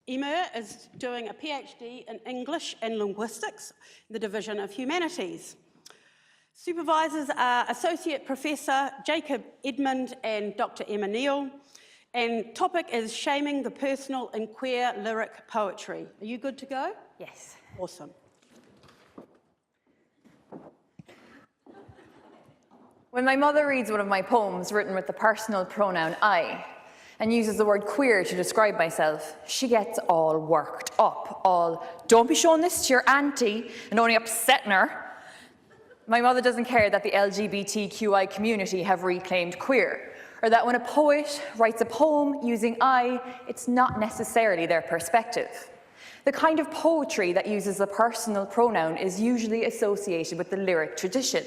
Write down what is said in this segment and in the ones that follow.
Emer is doing a PhD in English and Linguistics, the Division of Humanities. Supervisors are Associate Professor Jacob Edmund and Dr. Emma Neal, and topic is Shaming the Personal in Queer Lyric Poetry. Are you good to go? Yes. Awesome. When my mother reads one of my poems written with the personal pronoun I, and uses the word queer to describe myself, she gets all worked up, all, don't be showing this to your auntie and only upsetting her. My mother doesn't care that the LGBTQI community have reclaimed queer, or that when a poet writes a poem using I, it's not necessarily their perspective. The kind of poetry that uses the personal pronoun is usually associated with the lyric tradition.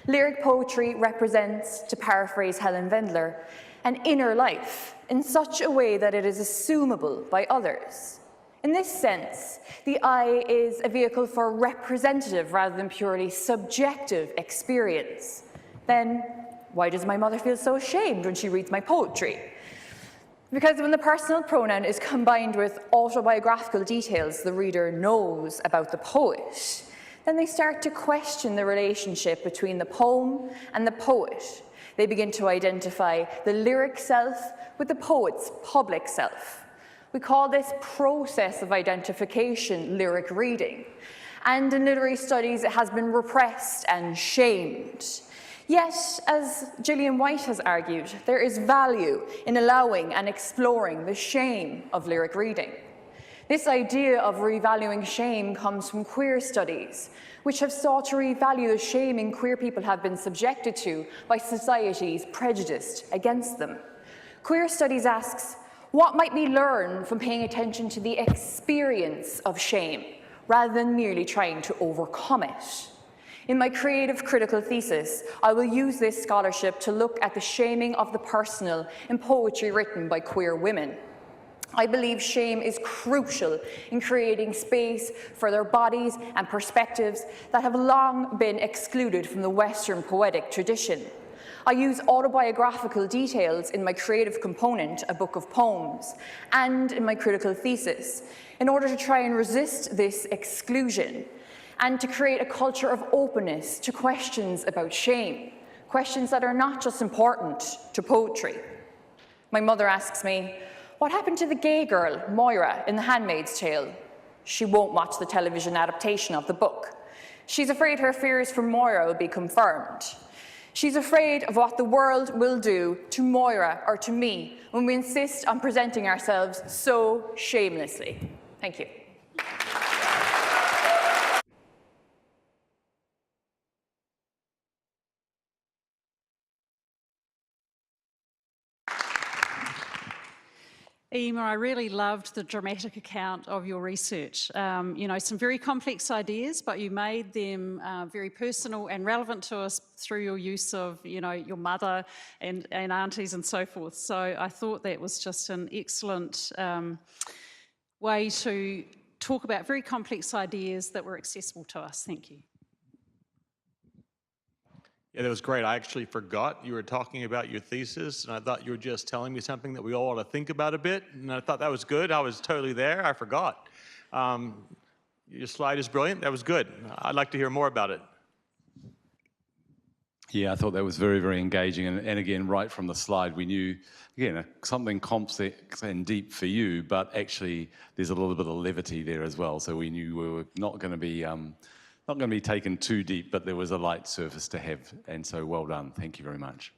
Lyric poetry represents, to paraphrase Helen Wendler, an inner life in such a way that it is assumable by others. In this sense, the I is a vehicle for representative rather than purely subjective experience. Then, why does my mother feel so ashamed when she reads my poetry? Because when the personal pronoun is combined with autobiographical details the reader knows about the poet, then they start to question the relationship between the poem and the poet. They begin to identify the lyric self with the poet's public self. We call this process of identification lyric reading. And in literary studies, it has been repressed and shamed. Yet, as Gillian White has argued, there is value in allowing and exploring the shame of lyric reading. This idea of revaluing shame comes from queer studies, which have sought to revalue the shaming queer people have been subjected to by societies prejudiced against them. Queer studies asks, what might we learn from paying attention to the experience of shame, rather than merely trying to overcome it? In my creative critical thesis, I will use this scholarship to look at the shaming of the personal in poetry written by queer women. I believe shame is crucial in creating space for their bodies and perspectives that have long been excluded from the Western poetic tradition. I use autobiographical details in my creative component, a book of poems, and in my critical thesis, in order to try and resist this exclusion and to create a culture of openness to questions about shame, questions that are not just important to poetry. My mother asks me, what happened to the gay girl, Moira, in The Handmaid's Tale? She won't watch the television adaptation of the book. She's afraid her fears for Moira will be confirmed. She's afraid of what the world will do to Moira or to me when we insist on presenting ourselves so shamelessly. Thank you. Emer, I really loved the dramatic account of your research. You know, some very complex ideas, but you made them very personal and relevant to us through your use of, you know, your mother and aunties and so forth. So I thought that was just an excellent way to talk about very complex ideas that were accessible to us. Thank you. Yeah, that was great. I actually forgot you were talking about your thesis, and I thought you were just telling me something that we all ought to think about a bit, and I thought that was good. I was totally there. I forgot. Your slide is brilliant. That was good. I'd like to hear more about it. Yeah, I thought that was very, very engaging. And again, right from the slide, we knew, again, something complex and deep for you, but actually there's a little bit of levity there as well. So we knew we were not going to be taken too deep, but there was a light surface to have. And so well done. Thank you very much.